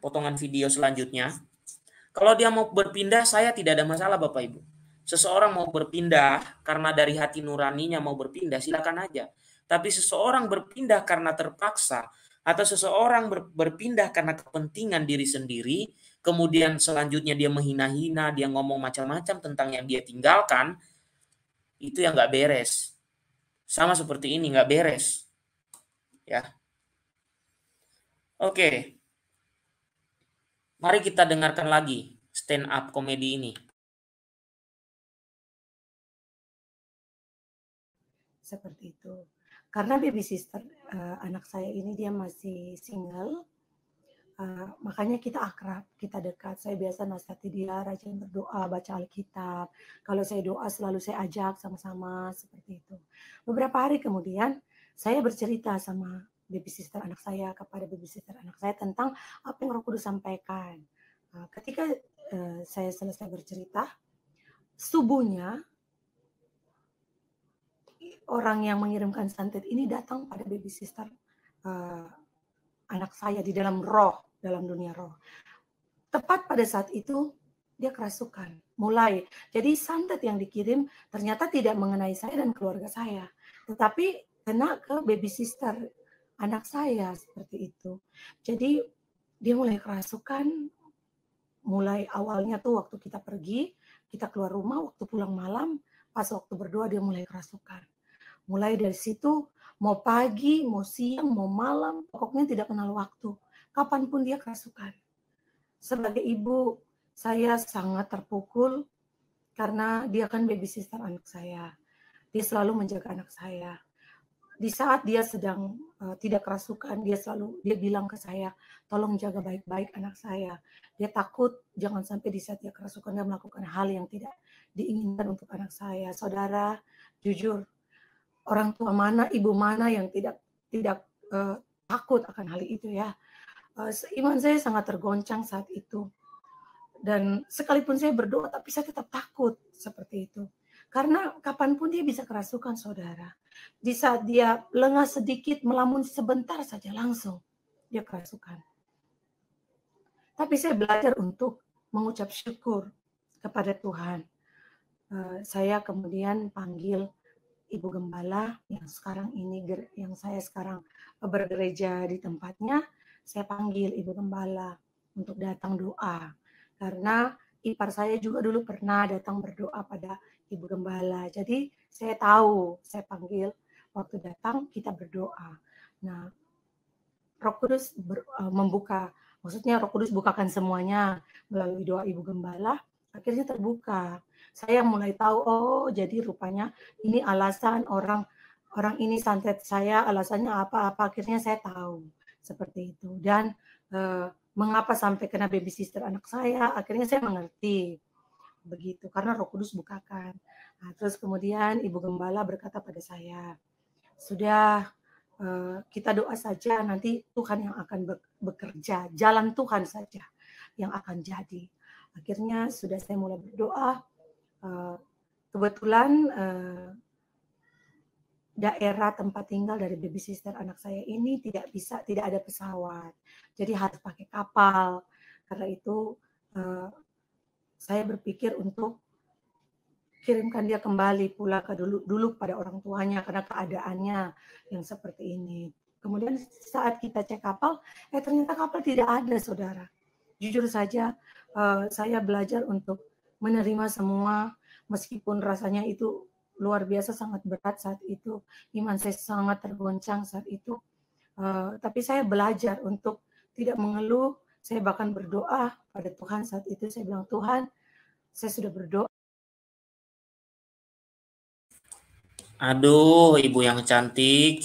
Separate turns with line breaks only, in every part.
potongan video selanjutnya. Kalau dia mau berpindah, saya tidak ada masalah Bapak Ibu. Seseorang mau berpindah karena dari hati nuraninya mau berpindah, silakan aja. Tapi seseorang berpindah karena terpaksa, atau seseorang berpindah karena kepentingan diri sendiri, kemudian selanjutnya dia menghina-hina, dia ngomong macam-macam tentang yang dia tinggalkan, itu yang nggak beres. Sama seperti ini, nggak beres. Ya, oke. Mari kita dengarkan lagi stand up komedi ini.
Seperti itu. Karena baby sister anak saya ini dia masih single, makanya kita akrab, kita dekat. Saya biasa nasihati dia, rajin berdoa, baca Alkitab. Kalau saya doa selalu saya ajak sama-sama seperti itu. Beberapa hari kemudian saya bercerita sama baby sister anak saya, kepada baby sister anak saya tentang apa yang Roh Kudus sampaikan. Ketika saya selesai bercerita, subuhnya orang yang mengirimkan santet ini datang pada baby sister anak saya di dalam roh, dalam dunia roh. Tepat pada saat itu dia kerasukan. Mulai. Jadi santet yang dikirim ternyata tidak mengenai saya dan keluarga saya, tetapi kena ke baby sister anak saya seperti itu. Jadi dia mulai kerasukan. Mulai awalnya tuh waktu kita pergi, kita keluar rumah, waktu pulang malam, pas waktu berdoa dia mulai kerasukan. Mulai dari situ, mau pagi, mau siang, mau malam, pokoknya tidak kenal waktu. Kapanpun dia kerasukan. Sebagai ibu, saya sangat terpukul karena dia kan baby sister anak saya. Dia selalu menjaga anak saya. Di saat dia sedang tidak kerasukan, dia bilang ke saya, tolong jaga baik-baik anak saya. Dia takut jangan sampai di saat dia kerasukan dia melakukan hal yang tidak diinginkan untuk anak saya. Saudara, jujur, orang tua mana, ibu mana yang tidak takut akan hal itu ya. Iman saya sangat tergoncang saat itu. Dan sekalipun saya berdoa, tapi saya tetap takut seperti itu. Karena kapanpun dia bisa kerasukan, saudara. Di saat dia lengah sedikit, melamun sebentar saja, langsung dia kerasukan. Tapi saya belajar untuk mengucap syukur kepada Tuhan. Saya kemudian panggil Ibu Gembala yang saya sekarang bergereja di tempatnya, saya panggil Ibu Gembala untuk datang doa. Karena ipar saya juga dulu pernah datang berdoa pada Ibu Gembala. Jadi saya tahu, saya panggil waktu datang kita berdoa. Nah, Roh Kudus membuka, maksudnya Roh Kudus bukakan semuanya melalui doa Ibu Gembala, akhirnya terbuka. Saya mulai tahu, oh jadi rupanya ini alasan orang ini santet saya, alasannya apa-apa, akhirnya saya tahu seperti itu. Dan mengapa sampai kena baby sister anak saya, akhirnya saya mengerti begitu, karena Roh Kudus bukakan. Nah, terus kemudian Ibu Gembala berkata pada saya, sudah kita doa saja, nanti Tuhan yang akan bekerja, jalan Tuhan saja yang akan jadi. Akhirnya sudah saya mulai berdoa, kebetulan daerah tempat tinggal dari baby sister anak saya ini tidak ada pesawat, jadi harus pakai kapal. Karena itu saya berpikir untuk kirimkan dia kembali pulang ke dulu pada orang tuanya karena keadaannya yang seperti ini. Kemudian saat kita cek kapal, ternyata kapal tidak ada, saudara. Jujur saja, saya belajar untuk menerima semua, meskipun rasanya itu luar biasa sangat berat saat itu. Iman saya sangat tergoncang saat itu. Tapi saya belajar untuk tidak mengeluh. Saya bahkan berdoa pada Tuhan saat itu. Saya bilang, Tuhan, saya sudah berdoa.
Aduh, Ibu yang cantik.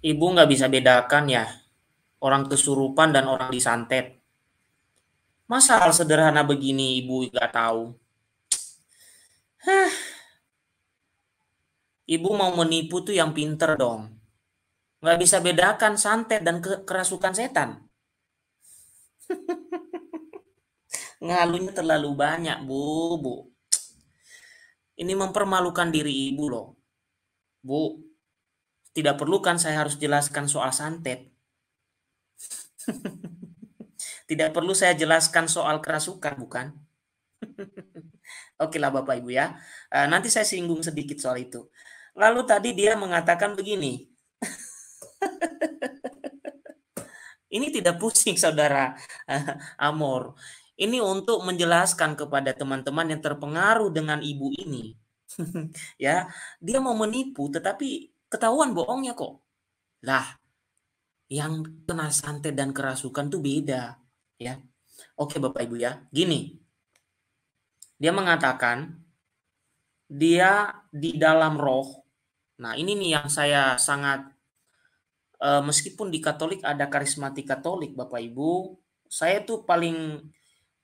Ibu nggak bisa bedakan ya, orang kesurupan dan orang disantet. Masa hal sederhana begini Ibu nggak tahu? Ibu mau menipu tuh yang pinter dong. Nggak bisa bedakan santet dan kerasukan setan. Ngalunya terlalu banyak, Bu. Ini mempermalukan diri Ibu loh. Bu, tidak perlu kan saya harus jelaskan soal santet. Tidak perlu saya jelaskan soal kerasukan, bukan? Oke lah Bapak Ibu ya. Nanti saya singgung sedikit soal itu. Lalu tadi dia mengatakan begini, ini tidak pusing saudara Amor. Ini untuk menjelaskan kepada teman-teman yang terpengaruh dengan ibu ini. Ya, dia mau menipu tetapi ketahuan bohongnya kok. Lah, yang kena santet dan kerasukan tuh beda, ya. Oke Bapak Ibu ya. Gini, dia mengatakan dia di dalam roh. Nah, ini nih yang saya sangat meskipun di Katolik ada karismatik Katolik, Bapak Ibu, saya tuh paling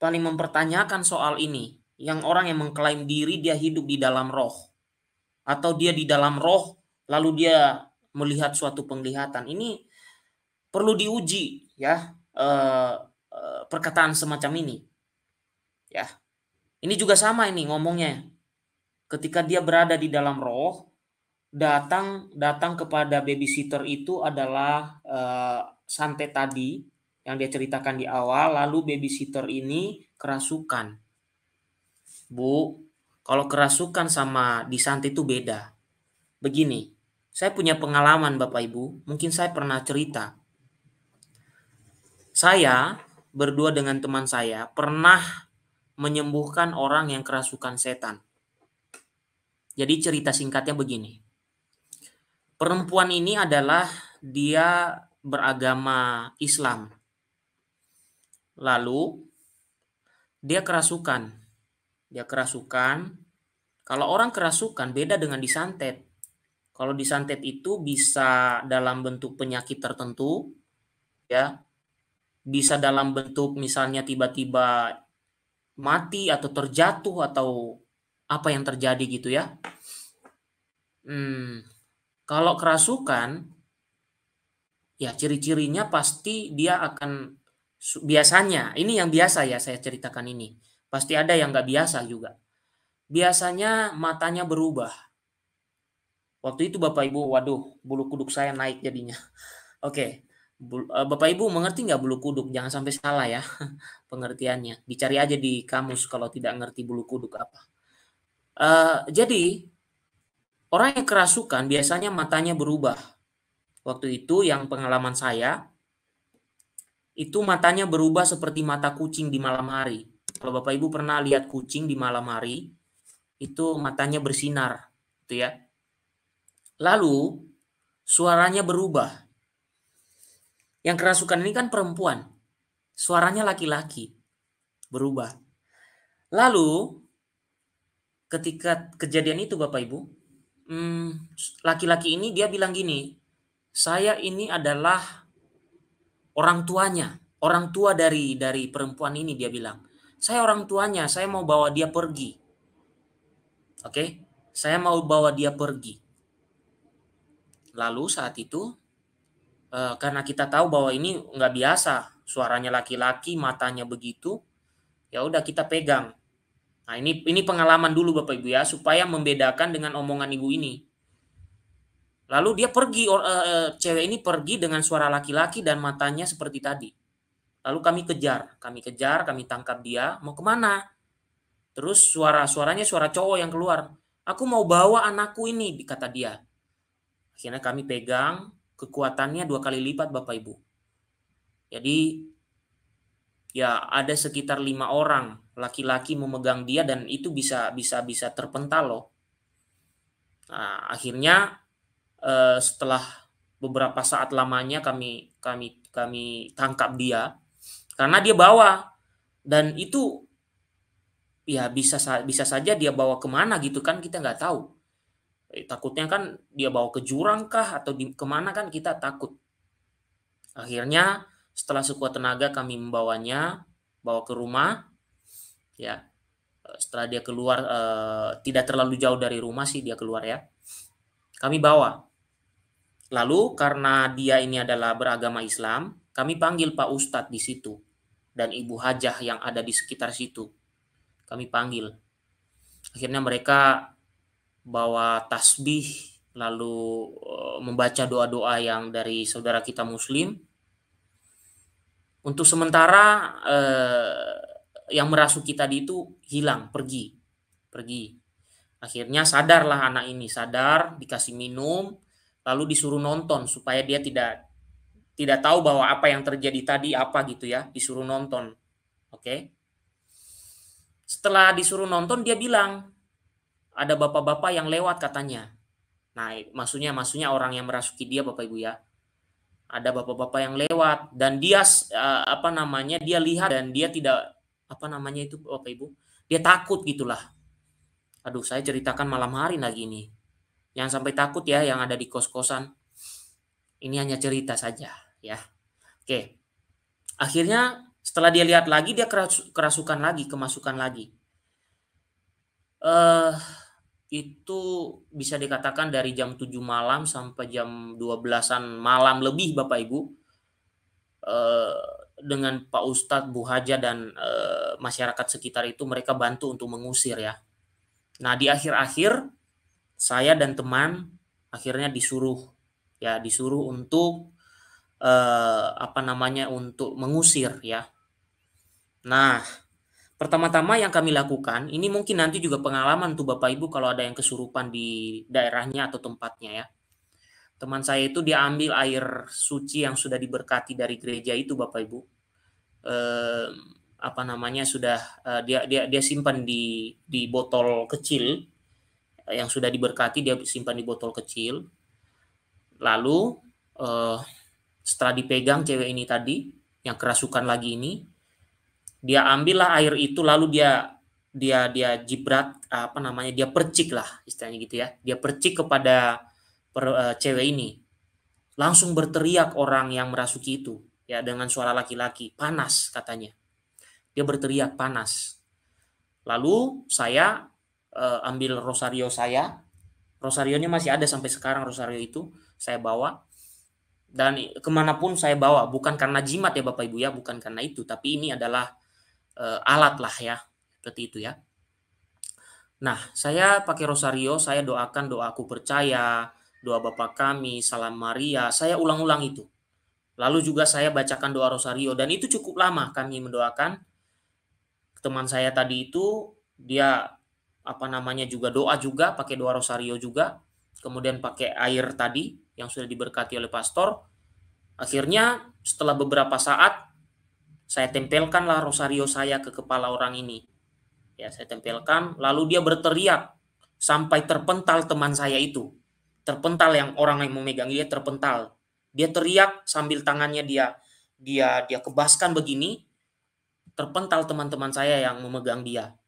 mempertanyakan soal ini. Yang orang yang mengklaim diri dia hidup di dalam roh, atau dia di dalam roh lalu dia melihat suatu penglihatan. Ini perlu diuji ya, perkataan semacam ini. Ya. Ini juga sama ini ngomongnya. Ketika dia berada di dalam roh, datang kepada babysitter itu adalah santet tadi yang dia ceritakan di awal, lalu babysitter ini kerasukan. Bu, kalau kerasukan sama disantet itu beda. Begini, saya punya pengalaman Bapak Ibu, mungkin saya pernah cerita. Saya berdua dengan teman saya pernah menyembuhkan orang yang kerasukan setan. Jadi cerita singkatnya begini. Perempuan ini adalah dia beragama Islam. Lalu dia kerasukan. Kalau orang kerasukan beda dengan disantet. Kalau disantet itu bisa dalam bentuk penyakit tertentu, ya. Bisa dalam bentuk misalnya tiba-tiba mati atau terjatuh atau apa yang terjadi gitu ya. Kalau kerasukan, ya ciri-cirinya pasti dia akan, biasanya, ini yang biasa ya saya ceritakan ini. Pasti ada yang nggak biasa juga. Biasanya matanya berubah. Waktu itu Bapak Ibu, waduh, bulu kuduk saya naik jadinya. Oke, Bapak Ibu mengerti nggak bulu kuduk? Jangan sampai salah ya pengertiannya. Dicari aja di kamus kalau tidak ngerti bulu kuduk apa. Jadi orang yang kerasukan biasanya matanya berubah. Waktu itu yang pengalaman saya, itu matanya berubah seperti mata kucing di malam hari. Kalau Bapak Ibu pernah lihat kucing di malam hari, itu matanya bersinar, gitu ya. Lalu suaranya berubah. Yang kerasukan ini kan perempuan, suaranya laki-laki, berubah. Lalu ketika kejadian itu Bapak Ibu, laki-laki ini dia bilang gini, saya ini adalah orang tuanya, orang tua dari perempuan ini, dia bilang. Saya orang tuanya, saya mau bawa dia pergi. Oke, saya mau bawa dia pergi. Lalu saat itu, karena kita tahu bahwa ini nggak biasa, suaranya laki-laki, matanya begitu, ya udah kita pegang. Nah ini pengalaman dulu Bapak Ibu ya, supaya membedakan dengan omongan ibu ini. Lalu dia pergi, cewek ini pergi dengan suara laki-laki dan matanya seperti tadi. Lalu kami kejar, kami tangkap dia, mau kemana? Terus suaranya suara cowok yang keluar. Aku mau bawa anakku ini, kata dia. Akhirnya kami pegang, kekuatannya 2 kali lipat Bapak Ibu. Jadi ya ada sekitar 5 orang laki-laki memegang dia dan itu bisa terpental loh. Nah, akhirnya setelah beberapa saat lamanya kami tangkap dia karena dia bawa, dan itu ya bisa saja dia bawa kemana gitu kan, kita nggak tahu. Takutnya kan dia bawa ke jurang kah atau kemana kan kita takut. Akhirnya setelah sekuat tenaga kami membawanya, bawa ke rumah. Ya, setelah dia keluar, tidak terlalu jauh dari rumah sih dia keluar ya. Kami bawa. Lalu karena dia ini adalah beragama Islam, kami panggil Pak Ustadz di situ dan Ibu Hajah yang ada di sekitar situ. Kami panggil. Akhirnya mereka bawa tasbih, lalu membaca doa-doa yang dari saudara kita Muslim. Untuk sementara yang merasuki tadi itu hilang, pergi. Akhirnya sadarlah anak ini, sadar, dikasih minum, lalu disuruh nonton supaya dia tidak tahu bahwa apa yang terjadi tadi apa gitu ya, disuruh nonton. Oke. Setelah disuruh nonton dia bilang, ada bapak-bapak yang lewat katanya. Nah, maksudnya orang yang merasuki dia Bapak Ibu ya. Ada bapak-bapak yang lewat dan dia dia lihat dan dia tidak itu Bapak Ibu. Dia takut gitulah. Aduh, saya ceritakan malam hari lagi ini. Jangan sampai takut ya yang ada di kos-kosan. Ini hanya cerita saja ya. Oke. Akhirnya setelah dia lihat lagi dia kerasukan lagi, kemasukan lagi. Itu bisa dikatakan dari jam 7 malam sampai jam 12-an malam lebih Bapak Ibu. Dengan Pak Ustadz, Bu Haja dan masyarakat sekitar itu mereka bantu untuk mengusir ya. Nah, di akhir-akhir saya dan teman akhirnya disuruh untuk untuk mengusir ya. Nah, pertama-tama yang kami lakukan, ini mungkin nanti juga pengalaman tuh Bapak Ibu kalau ada yang kesurupan di daerahnya atau tempatnya ya. Teman saya itu dia ambil air suci yang sudah diberkati dari gereja itu Bapak Ibu. Dia simpan di botol kecil yang sudah diberkati, dia simpan di botol kecil. Lalu setelah dipegang cewek ini tadi yang kerasukan lagi ini, dia ambillah air itu lalu dia jibrat dia percik lah istilahnya gitu ya. Dia percik kepada cewek ini. Langsung berteriak orang yang merasuki itu ya dengan suara laki-laki, panas katanya. Dia berteriak panas. Lalu saya ambil rosario saya. Rosarionya masih ada sampai sekarang, rosario itu saya bawa. Dan kemanapun saya bawa, bukan karena jimat ya Bapak Ibu ya, bukan karena itu, tapi ini adalah alat lah ya, seperti itu ya. Nah, saya pakai rosario, saya doakan doa aku percaya, doa Bapa Kami, Salam Maria, saya ulang-ulang itu. Lalu juga saya bacakan doa rosario dan itu cukup lama kami mendoakan. Teman saya tadi itu dia juga doa juga, pakai doa rosario juga, kemudian pakai air tadi yang sudah diberkati oleh pastor. Akhirnya setelah beberapa saat saya tempelkanlah rosario saya ke kepala orang ini. Ya, saya tempelkan, lalu dia berteriak sampai terpental teman saya itu. Terpental, yang orang yang memegang dia terpental. Dia teriak sambil tangannya dia kebaskan begini, terpental teman-teman saya yang memegang dia.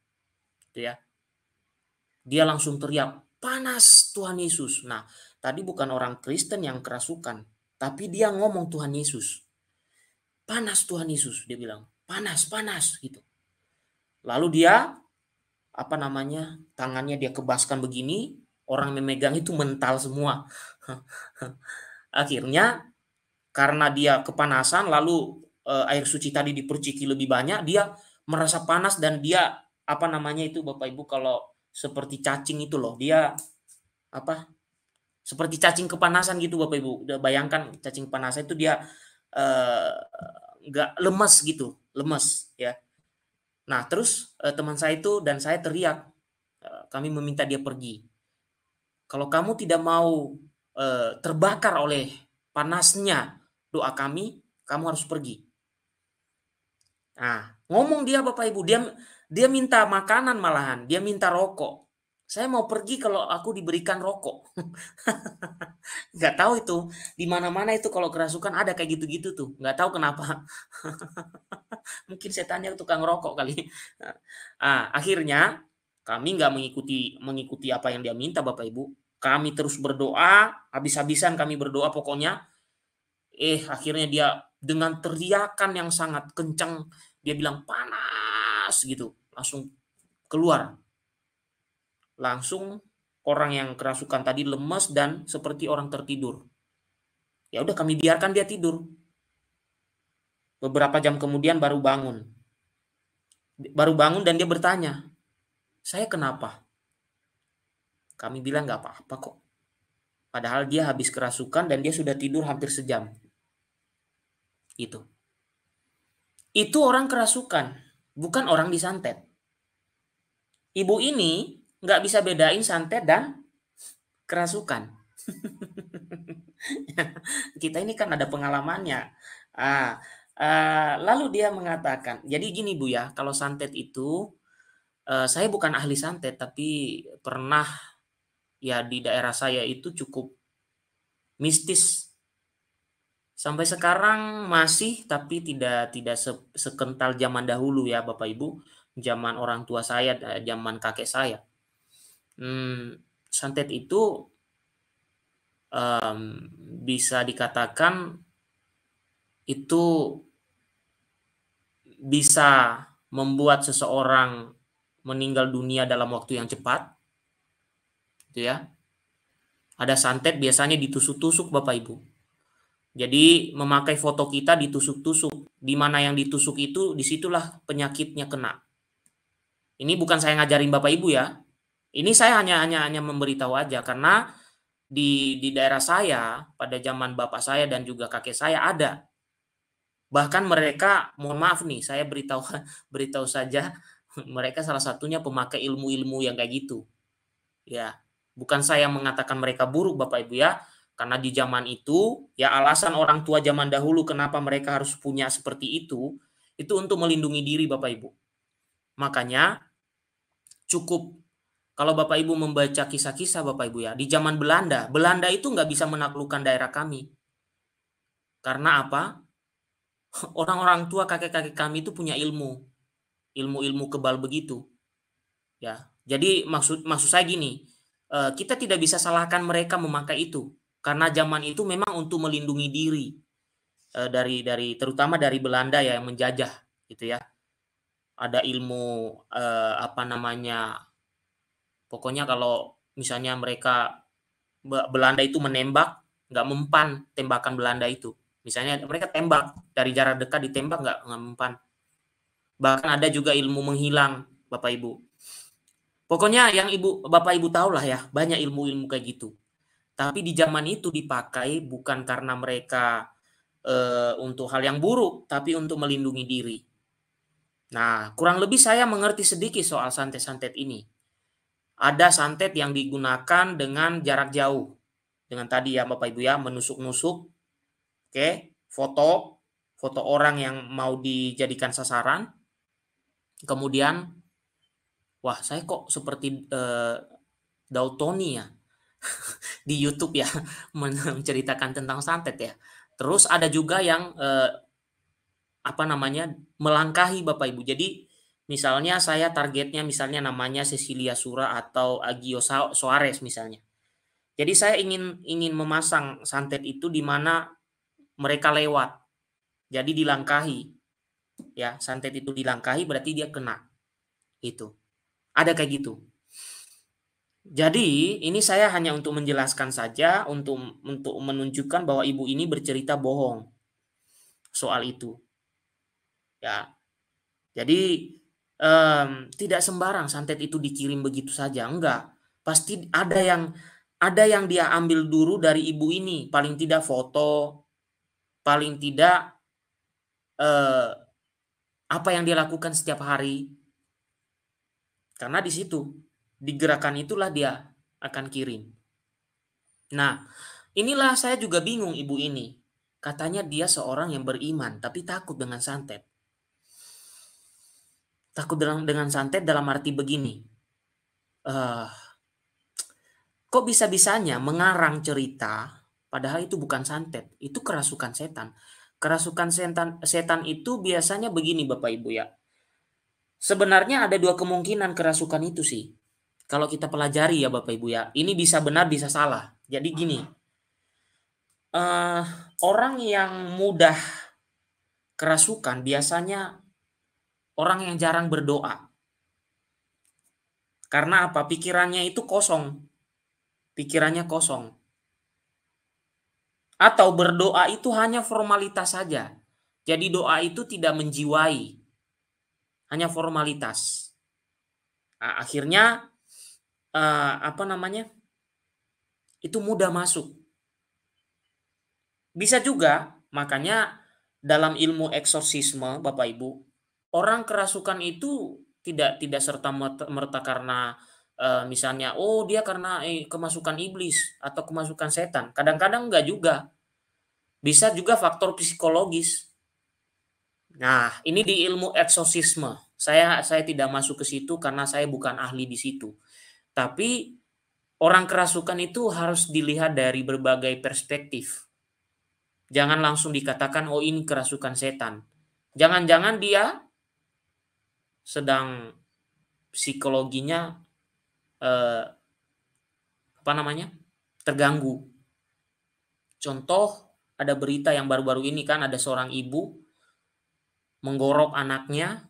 Gitu ya. Dia langsung teriak, "Panas Tuhan Yesus." Nah, tadi bukan orang Kristen yang kerasukan, tapi dia ngomong Tuhan Yesus. "Panas Tuhan Yesus," dia bilang. "Panas, panas," gitu. Lalu dia tangannya dia kebaskan begini, orang memegang itu mental semua. Akhirnya karena dia kepanasan, lalu air suci tadi diperciki lebih banyak, dia merasa panas dan dia itu Bapak Ibu kalau seperti cacing itu loh, dia seperti cacing kepanasan gitu Bapak Ibu. Udah bayangkan cacing kepanasan itu dia nggak lemes gitu, lemes ya. Nah, terus teman saya itu dan saya teriak, kami meminta dia pergi. Kalau kamu tidak mau terbakar oleh panasnya doa kami, kamu harus pergi. Nah, ngomong dia Bapak Ibu, dia minta makanan malahan, dia minta rokok. Saya mau pergi kalau aku diberikan rokok. Nggak tahu itu, di mana-mana itu kalau kerasukan ada kayak gitu-gitu tuh. Nggak tahu kenapa. Mungkin setannya tukang rokok kali. Nah, akhirnya kami nggak mengikuti apa yang dia minta Bapak Ibu. Kami terus berdoa, habis-habisan kami berdoa pokoknya. Akhirnya dia dengan teriakan yang sangat kencang, dia bilang panas gitu. Langsung keluar. Langsung orang yang kerasukan tadi lemas dan seperti orang tertidur. Ya udah kami biarkan dia tidur. Beberapa jam kemudian baru bangun. Dan dia bertanya, "Saya kenapa?" Kami bilang nggak apa-apa kok. Padahal dia habis kerasukan dan dia sudah tidur hampir sejam. Gitu. Itu orang kerasukan, bukan orang disantet. Ibu ini nggak bisa bedain santet dan kerasukan. Kita ini kan ada pengalamannya. Ah, lalu dia mengatakan, jadi gini Bu ya, kalau santet itu, saya bukan ahli santet, tapi pernah ya di daerah saya itu cukup mistis. Sampai sekarang masih, tapi tidak sekental zaman dahulu ya Bapak Ibu, zaman orang tua saya, zaman kakek saya. Santet itu bisa dikatakan itu bisa membuat seseorang meninggal dunia dalam waktu yang cepat, gitu ya. Ada santet biasanya ditusuk-tusuk Bapak Ibu. Jadi memakai foto kita ditusuk-tusuk. Di mana yang ditusuk itu, disitulah penyakitnya kena. Ini bukan saya ngajarin Bapak Ibu ya. Ini saya hanya memberitahu aja karena di daerah saya pada zaman bapak saya dan juga kakek saya ada. Bahkan mereka, mohon maaf nih, saya beritahu saja, mereka salah satunya pemakai ilmu-ilmu yang kayak gitu. Ya, bukan saya mengatakan mereka buruk Bapak Ibu ya, karena di zaman itu ya alasan orang tua zaman dahulu kenapa mereka harus punya seperti itu untuk melindungi diri Bapak Ibu. Makanya cukup kalau Bapak Ibu membaca kisah-kisah Bapak Ibu ya, di zaman Belanda, Belanda itu nggak bisa menaklukkan daerah kami. Karena apa? Orang-orang tua kakek-kakek kami itu punya ilmu kebal begitu. Ya, jadi maksud saya gini, kita tidak bisa salahkan mereka memakai itu karena zaman itu memang untuk melindungi diri dari terutama dari Belanda ya yang menjajah gitu ya. Ada ilmu apa namanya? Pokoknya kalau misalnya mereka Belanda itu menembak, nggak mempan tembakan Belanda itu. Misalnya mereka tembak dari jarak dekat ditembak nggak mempan. Bahkan ada juga ilmu menghilang, Bapak Ibu. Pokoknya yang Bapak Ibu tahu lah ya, banyak ilmu-ilmu kayak gitu. Tapi di zaman itu dipakai bukan karena mereka untuk hal yang buruk, tapi untuk melindungi diri. Nah, kurang lebih saya mengerti sedikit soal santet-santet ini. Ada santet yang digunakan dengan jarak jauh. Dengan tadi ya Bapak Ibu ya, menusuk-nusuk, oke, foto orang yang mau dijadikan sasaran. Kemudian, wah saya kok seperti Dautoni ya di YouTube ya menceritakan tentang santet ya. Terus ada juga yang apa namanya melangkahi Bapak Ibu. Jadi misalnya saya targetnya misalnya namanya Cecilia Sura atau Agio Soares misalnya. Jadi saya ingin memasang santet itu di mana mereka lewat. Jadi dilangkahi. Ya, santet itu dilangkahi berarti dia kena. Itu. Ada kayak gitu. Jadi, ini saya hanya untuk menjelaskan saja untuk menunjukkan bahwa ibu ini bercerita bohong soal itu. Ya. Jadi tidak sembarang santet itu dikirim begitu saja, enggak. Pasti ada yang dia ambil dulu dari ibu ini, paling tidak foto, paling tidak apa yang dia lakukan setiap hari. Karena di situ, di gerakan itulah dia akan kirim. Nah, inilah saya juga bingung ibu ini. Katanya dia seorang yang beriman, tapi takut dengan santet. Takut dengan santet dalam arti begini. Kok bisa-bisanya mengarang cerita, padahal itu bukan santet, itu kerasukan setan. Kerasukan setan itu biasanya begini Bapak Ibu ya. Sebenarnya ada dua kemungkinan kerasukan itu sih. Kalau kita pelajari ya Bapak Ibu ya, ini bisa benar bisa salah. Jadi gini, orang yang mudah kerasukan biasanya orang yang jarang berdoa. Karena apa? Pikirannya itu kosong. Pikirannya kosong. Atau berdoa itu hanya formalitas saja. Jadi doa itu tidak menjiwai. Hanya formalitas. Nah, akhirnya apa namanya? Itu mudah masuk. Bisa juga, makanya dalam ilmu eksorsisme, Bapak Ibu, orang kerasukan itu tidak serta merta karena misalnya dia karena kemasukan iblis atau kemasukan setan. Kadang-kadang enggak juga. Bisa juga faktor psikologis. Nah, ini di ilmu eksorsisme. Saya tidak masuk ke situ karena saya bukan ahli di situ. Tapi orang kerasukan itu harus dilihat dari berbagai perspektif. Jangan langsung dikatakan, oh ini kerasukan setan. Jangan-jangan dia sedang psikologinya terganggu. Contoh, ada berita yang baru-baru ini kan, ada seorang ibu menggorok anaknya,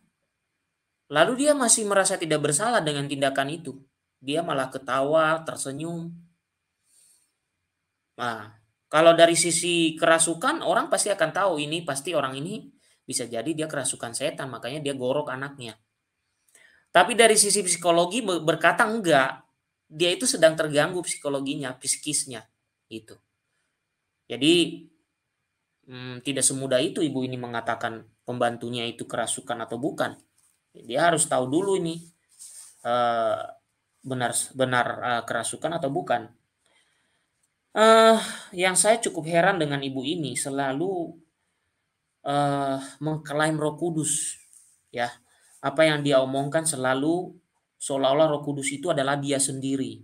lalu dia masih merasa tidak bersalah dengan tindakan itu. Dia malah ketawa, tersenyum. Nah, kalau dari sisi kerasukan, orang pasti akan tahu ini pasti orang ini bisa jadi dia kerasukan setan, makanya dia gorok anaknya. Tapi dari sisi psikologi berkata enggak, dia itu sedang terganggu psikologinya, psikisnya, gitu. Jadi tidak semudah itu ibu ini mengatakan pembantunya itu kerasukan atau bukan. Dia harus tahu dulu ini benar kerasukan atau bukan. Yang saya cukup heran dengan ibu ini selalu mengklaim Roh Kudus, ya. Apa yang dia omongkan selalu seolah-olah Roh Kudus itu adalah dia sendiri.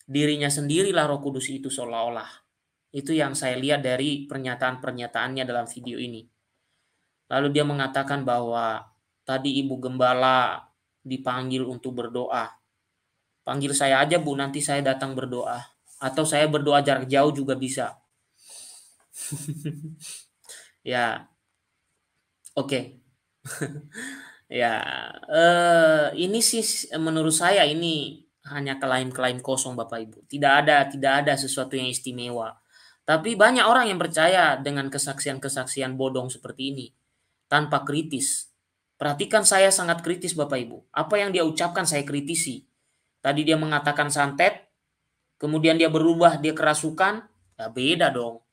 Dirinya sendirilah Roh Kudus itu seolah-olah. Itu yang saya lihat dari pernyataan-pernyataannya dalam video ini. Lalu dia mengatakan bahwa tadi Ibu Gembala dipanggil untuk berdoa. Panggil saya aja Bu, nanti saya datang berdoa. Atau saya berdoa jarak jauh juga bisa. Ya, oke. Ya, ini sih menurut saya ini hanya klaim-klaim kosong Bapak Ibu. Tidak ada sesuatu yang istimewa. Tapi banyak orang yang percaya dengan kesaksian-kesaksian bodong seperti ini tanpa kritis. Perhatikan, saya sangat kritis Bapak Ibu. Apa yang dia ucapkan saya kritisi. Tadi dia mengatakan santet, kemudian dia berubah, dia kerasukan, ya beda dong.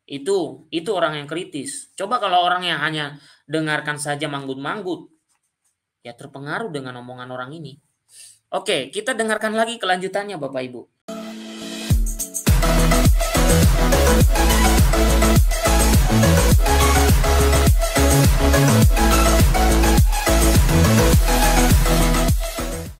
Itu orang yang kritis. Coba kalau orang yang hanya dengarkan saja manggut-manggut, ya terpengaruh dengan omongan orang ini. Oke, kita dengarkan lagi kelanjutannya Bapak Ibu.